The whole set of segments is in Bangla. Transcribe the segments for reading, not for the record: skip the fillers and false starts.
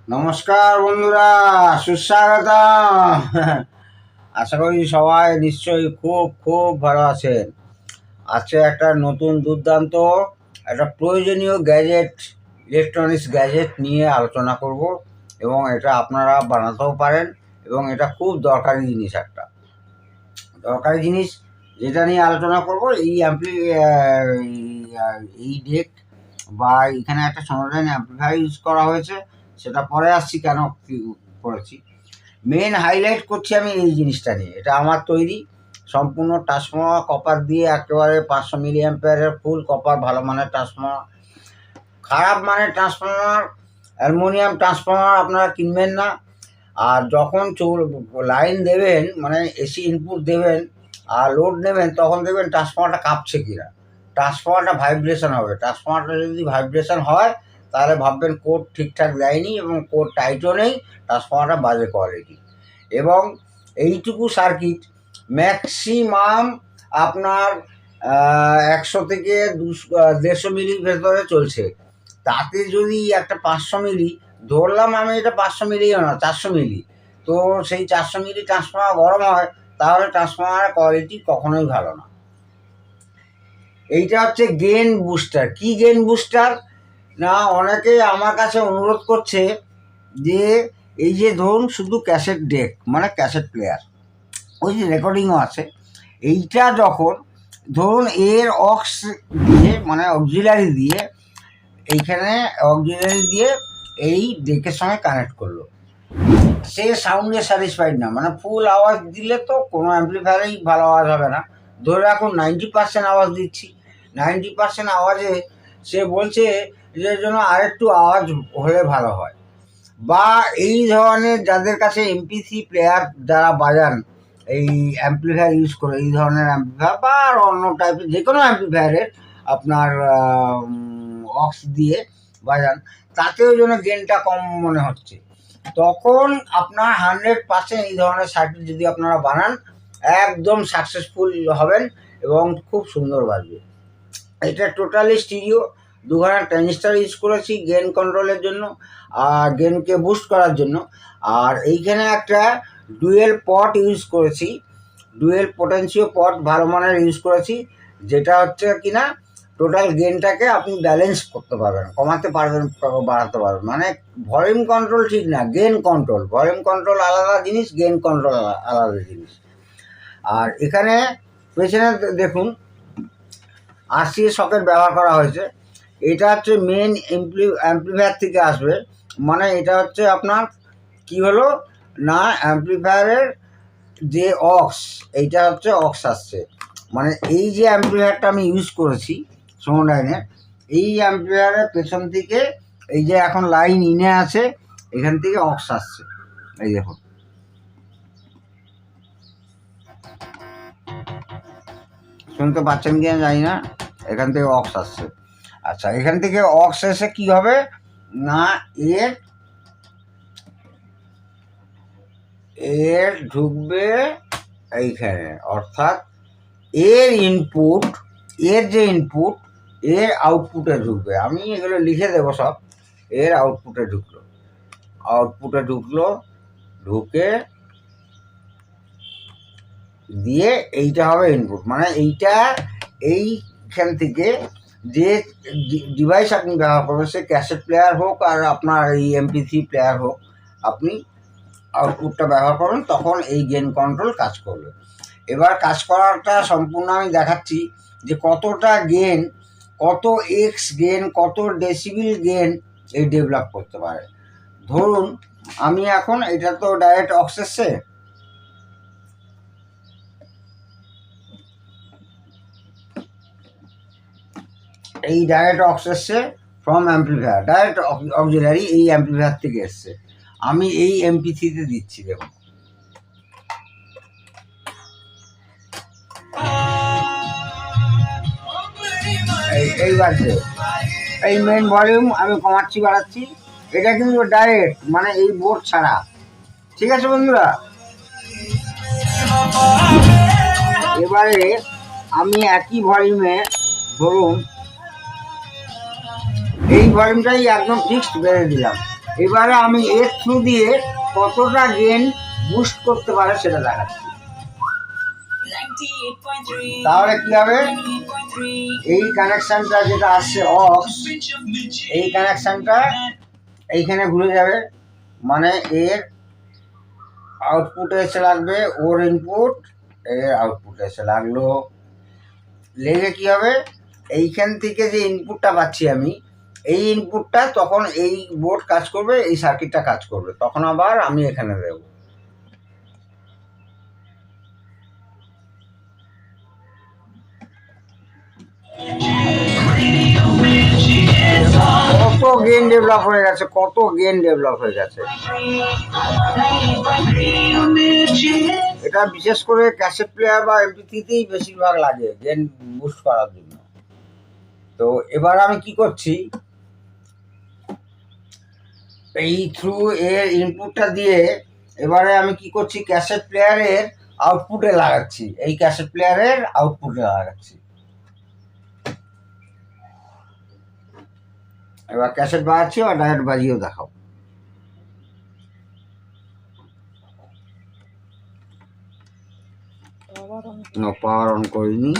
নমস্কার বন্ধুরা, সুস্বাগতম। আশা করি সবাই নিশ্চয়ই খুব খুব ভালো আছেন। আজকে একটা নতুন দুর্দান্ত একটা প্রয়োজনীয় গ্যাজেট, ইলেকট্রনিক্স গ্যাজেট নিয়ে আলোচনা করব এবং এটা আপনারা বানাতেও পারেন এবং এটা খুব দরকারি জিনিস, একটা দরকারি জিনিস যেটা নিয়ে আলোচনা করব। এই ডেক বা এখানে একটা সমাধান অ্যাম্পলিফায়ার ইউজ করা হয়েছে, সেটা পরে আসছি কেন কি করেছি। মেন হাইলাইট করছি আমি এই জিনিসটা নিয়ে। এটা আমার তৈরি, সম্পূর্ণ ট্রান্সফর্মার কপার দিয়ে, একেবারে 500 মিলি অ্যাম্পিয়ারের ফুল কপার, ভালো মানের ট্রান্সফর্মার। খারাপ মানের ট্রান্সফর্মার, অ্যালুমিনিয়াম ট্রান্সফর্মার আপনারা কিনবেন না। আর যখন লাইন দেবেন, মানে এসি ইনপুট দেবেন আর লোড নেবেন, তখন দেখবেন ট্রান্সফর্মারটা কাঁপছে কিনা, ট্রান্সফর্মারটা ভাইব্রেশন হবে। ট্রান্সফর্মারটা যদি ভাইব্রেশন হয় তাহলে ভাববেন কোড ঠিকঠাক দেয়নি এবং কোড টাইটও নেই, ট্রান্সফর্মারটা বাজে কোয়ালিটি। এবং এইটুকু সার্কিট ম্যাক্সিমাম আপনার 100 থেকে 150 মিলির ভেতরে চলছে। তাতে যদি একটা 500 মিলি ধরলাম, আমি এটা 500 মিলিও না, 400 মিলি, তো সেই 400 মিলি ট্রান্সফর্মার গরম হয়, তাহলে ট্রান্সফর্মারের কোয়ালিটি কখনোই ভালো না। এইটা হচ্ছে গেন বুস্টার। কি গেন বুস্টার না, অনেকে আমার কাছে অনুরোধ করছে যে এই যে ধরুন শুধু ক্যাসেট ডেক, মানে ক্যাসেট প্লেয়ার, ওই যে রেকর্ডিংও আছে, এইটা যখন ধরুন এর অক্স দিয়ে, মানে অক্সিলারি দিয়ে, এইখানে অক্সিলারি দিয়ে এই ডেকের সঙ্গে কানেক্ট করলো, সে সাউন্ডে স্যাটিসফাইড না। মানে ফুল আওয়াজ দিলে তো কোনো অ্যাম্পলিফায়ারেই ভালো আওয়াজ হবে না। ধরে রাখুন 90% আওয়াজ দিচ্ছি, 90% আওয়াজে সে বলছে যে জন্য আরেকটু আওয়াজ হলে ভালো হয়। বা এই ধরনের যাদের কাছে এমপিসি প্লেয়ার যারা বাজান, এই অ্যাম্পলিফায়ার ইউজ করে, এই ধরনের অ্যাম্পলিফায়ার বা আর অন্য টাইপের যে কোনো অ্যাম্পলিফায়ারের আপনার অক্স দিয়ে বাজান, তাতেও যেন গেনটা কম মনে হচ্ছে, তখন আপনার 100% এই ধরনের সার্কিট যদি আপনারা বানান, একদম সাকসেসফুল হবেন এবং খুব সুন্দর বাজবে। এটা টোটালি স্টিরিও, দুখানা ট্রানজিস্টার ইউজ করেছি গেন কন্ট্রোলের জন্য আর গেনকে বুস্ট করার জন্য। আর এইখানে একটা ডুয়েল পট ইউজ করেছি, ডুয়েল পোটেন্সিও পট ভালো মানের ইউজ করেছি, যেটা হচ্ছে কিনা টোটাল গেনটাকে আপনি ব্যালেন্স করতে পারবেন, কমাতে পারবেন, বাড়াতে পারবেন। মানে ভলিউম কন্ট্রোল ঠিক না, গেন কন্ট্রোল। ভলিউম কন্ট্রোল আলাদা জিনিস, গেন কন্ট্রোল আলাদা জিনিস। আর এখানে পেছনে দেখুন আরসিএ সকেট ব্যবহার করা হয়েছে। এটা হচ্ছে মেন অ্যাম্পলিফায়ার থেকে আসবে, মানে এটা হচ্ছে আপনার কি হলো না, অ্যাম্পলিফায়ারের যে অক্স, এইটা হচ্ছে অক্স আসছে। মানে এই যে অ্যাম্পলিফায়ারটা আমি ইউজ করেছি সোনোডাইনের, এই অ্যাম্পলিফায়ারের পেছন থেকে এই যে এখন লাইন ইনে আছে, এখান থেকে অক্স আসছে। এই দেখুন, শুনতে পাচ্ছেন কি জানি না, এখান থেকে অক্স আসছে। আচ্ছা, এখান থেকে অক্স এসে কি হবে না, এর ঢুকবে এইখানে, অর্থাৎ এর ইনপুট, এর যে ইনপুট, এর আউটপুটে ঢুকবে। আমি এগুলো লিখে দেবো সব। এর আউটপুটে ঢুকলো, ঢুকে দিয়ে এইটা হবে ইনপুট। মানে এইটা এইখান থেকে যে ডিভাইস আপনি ব্যবহার করবেন, সে ক্যাসেট প্লেয়ার হোক আর আপনার এই এমপি3 প্লেয়ার হোক, আপনি আউটপুটটা ব্যবহার করবেন, তখন এই গেন কন্ট্রোল কাজ করবে। এবার কাজ করাটা সম্পূর্ণ আমি দেখাচ্ছি যে কতটা গেন, কত এক্স গেন, কত ডেসিবিল গেন এই ডেভেলপ করতে পারে। ধরুন আমি এখন, এটা তো ডাইরেক্ট অক্স এসছে, এই ডাইরেক্ট অক্স এসছে ফ্রম অ্যাম্পলিফায়ার, ডাইরেক্ট অক্সিলারি এই অ্যাম্পলিফায়ার থেকে এসছে। আমি এই এমপি3তে দিচ্ছি, দেখুন এইবার এই মেইন ভলিউম আমি কমাচ্ছি, বাড়াচ্ছি। এটা কিন্তু ডাইরেক্ট, মানে এই বোর্ড ছাড়া। ঠিক আছে বন্ধুরা, এবারে আমি একই ভলিউমে, ধরুন এই ভলিউমটাই একদম ফিক্সড বেড়ে দিলাম, এবারে আমি এর থ্রু দিয়ে কতটা গেন বুস্ট করতে পারে সেটা দেখাচ্ছি। তাহলে কি হবে, এই কানেকশনটা যেটা আসছে অক্স, এই কানেকশনটা এইখানে ঘুরে যাবে, মানে এর আউটপুটে এসে লাগবে ওর ইনপুট, এর আউটপুটে এসে লাগলো, লেগে কি হবে, এইখান থেকে যে ইনপুটটা পাচ্ছি আমি, এই ইনপুটটা তখন এই বোর্ড কাজ করবে, এই সার্কিটটা কাজ করবে, তখন আবার আমি এখানে দেবো। কত গেন ডেভেলপ হয়ে গেছে, কত গেন ডেভেলপ হয়ে গেছে। এটা বিশেষ করে ক্যাসেট প্লেয়ার বা এমপি3তেই বেশিরভাগ লাগে গেন বুস্ট করার জন্য। তো এবার আমি কি করছি, এই থ্রু এর ইনপুটটা দিয়ে এবারে আমি কি করছি, ক্যাসেট প্লেয়ারের আউটপুটে লাগাচ্ছি, এই ক্যাসেট প্লেয়ারের আউটপুটে লাগাচ্ছি। এবার ক্যাসেট বাজাচ্ছি, আর ডাইরেক্ট বাজিয়েও দেখাও। পাওয়ার অন করিনি।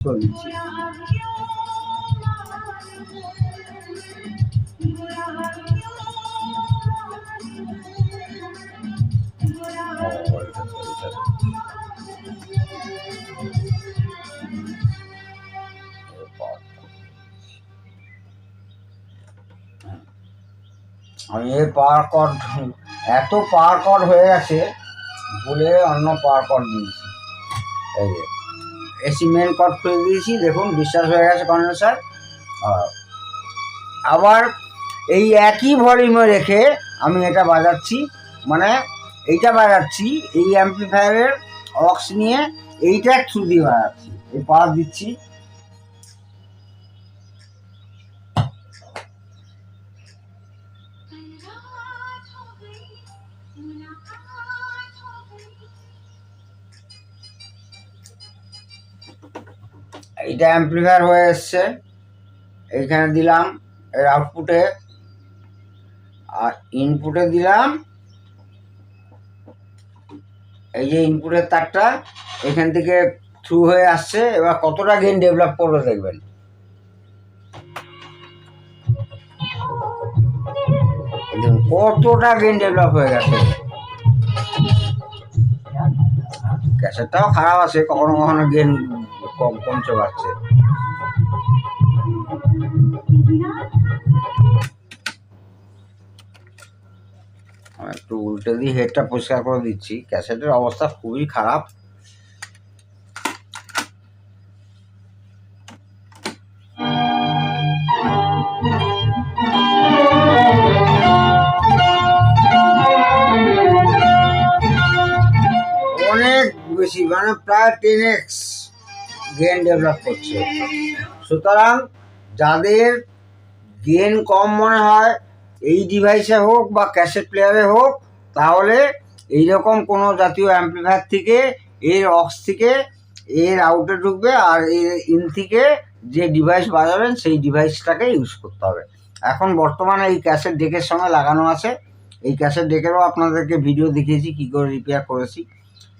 চলছি। আমি এই পাওয়ার কর্ড, এত পাওয়ার কর্ড হয়ে গেছে বলে অন্য পাওয়ার কর্ড দিয়েছি। এই যে এসি মেন কর্ড খুলে দিয়েছি, দেখুন ডিসচার্জ হয়ে গেছে কন্ডেন্সার। আবার এই একই ভলিউমে রেখে আমি এটা বাজাচ্ছি, মানে এইটা বাজাচ্ছি, এই অ্যাম্পলিফায়ারের অক্স নিয়ে এইটা থ্রু দিয়ে বাজাচ্ছি, এই পাওয়ার দিচ্ছি। এইটা অ্যাম্পলিফায়ার হয়ে এসছে, এইখানে দিলাম এর আউটপুটে, আর ইনপুটে দিলাম এই যে ইনপুটের তারটা এখান থেকে থ্রু হয়ে আসছে। এবার কতটা গেইন ডেভেলপ করবে দেখবেন। কতটা গেইন ডেভেলপ হয়ে গেছে। ক্যাসেটটাও খারাপ আছে, কখনো কখনো গেইন কমছে বাড়ছে। একটু উল্টে দিয়ে হেডটা পরিষ্কার করে দিচ্ছি, ক্যাসেটের অবস্থা খুবই খারাপ। অনেক বেশি, মানে প্রায় 10x গেন ডেভেলপ করছে। সুতরাং যাদের গেন কম মনে হয় এই ডিভাইসে হোক বা ক্যাসেট প্লেয়ারে হোক, তাহলে এইরকম কোনো জাতীয় অ্যাম্পলিফায়ার থেকে এর অক্স থেকে এর আউটে ঢুকবে, আর এর ইন থেকে যে ডিভাইস বাজাবেন সেই ডিভাইসটাকে ইউজ করতে হবে। এখন বর্তমানে এই ক্যাসেট ডেকের সঙ্গে লাগানো আছে। এই ক্যাসেট ডেকেরও আপনাদেরকে ভিডিও দেখিয়েছি কী করে রিপেয়ার করেছি।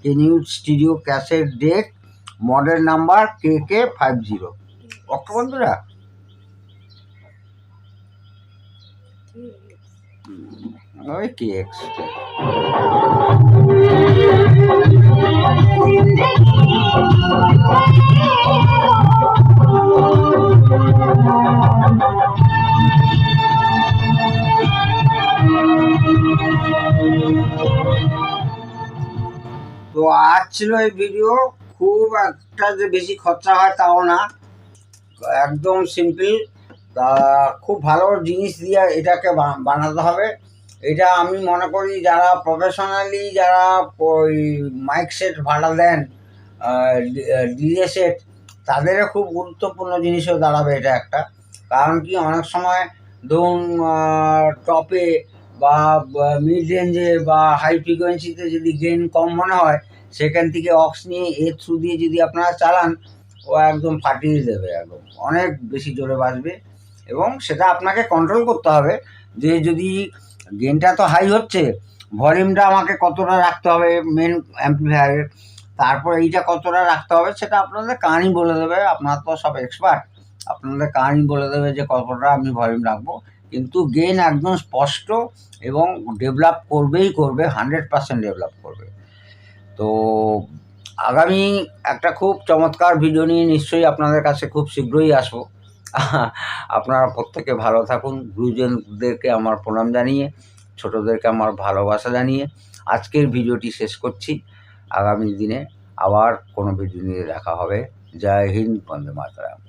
Kenwood studio cassette deck, model number KK50। Okay বন্ধুরা, ওই KX। তো আজ ছিল এই ভিডিও। খুব একটা যে বেশি খরচা হয় তাও না, একদম সিম্পল। তা খুব ভালো জিনিস দিয়ে এটাকে বানাতে হবে। এটা আমি মনে করি যারা প্রফেশনালি যারা ওই মাইক সেট ভাড়া দেন, ডিজে সেট, তাদেরও খুব গুরুত্বপূর্ণ জিনিসও দাঁড়াবে এটা একটা। কারণ কি, অনেক সময় ধরুন টপে বা মিড রেঞ্জে বা হাই ফ্রিকোয়েন্সিতে যদি গেন কম মনে হয়, সেখান থেকে অক্স নিয়ে এর থ্রু দিয়ে যদি আপনারা চালান, ও একদম ফাটিয়ে দেবে, একদম অনেক বেশি জোরে বাজবে। এবং সেটা আপনাকে কন্ট্রোল করতে হবে যে যদি গেনটা তো হাই হচ্ছে, ভলিউমটা আমাকে কতটা রাখতে হবে মেন অ্যাম্পলিফায়ারের, তারপর এইটা কতটা রাখতে হবে সেটা আপনাদের কানই বলে দেবে। আপনারা তো সব এক্সপার্ট, আপনাদের কানই বলে দেবে যে কতটা আমি ভলিউম রাখবো। কিন্তু গেন একদম স্পষ্ট এবং ডেভেলপ করবেই করবে, 100% ডেভেলপ করবে। তো আগামী একটা খুব চমৎকার ভিডিও নিয়ে নিশ্চয়ই আপনাদের কাছে খুব শীঘ্রই আসবো। আপনারা প্রত্যেকে ভালো থাকুন। গুরুজনদেরকে আমার প্রণাম জানিয়ে, ছোটদেরকে আমার ভালোবাসা জানিয়ে আজকের ভিডিওটি শেষ করছি। আগামী দিনে আবার কোনো ভিডিও নিয়ে দেখা হবে। জয় হিন্দ, বন্দে মাতরম।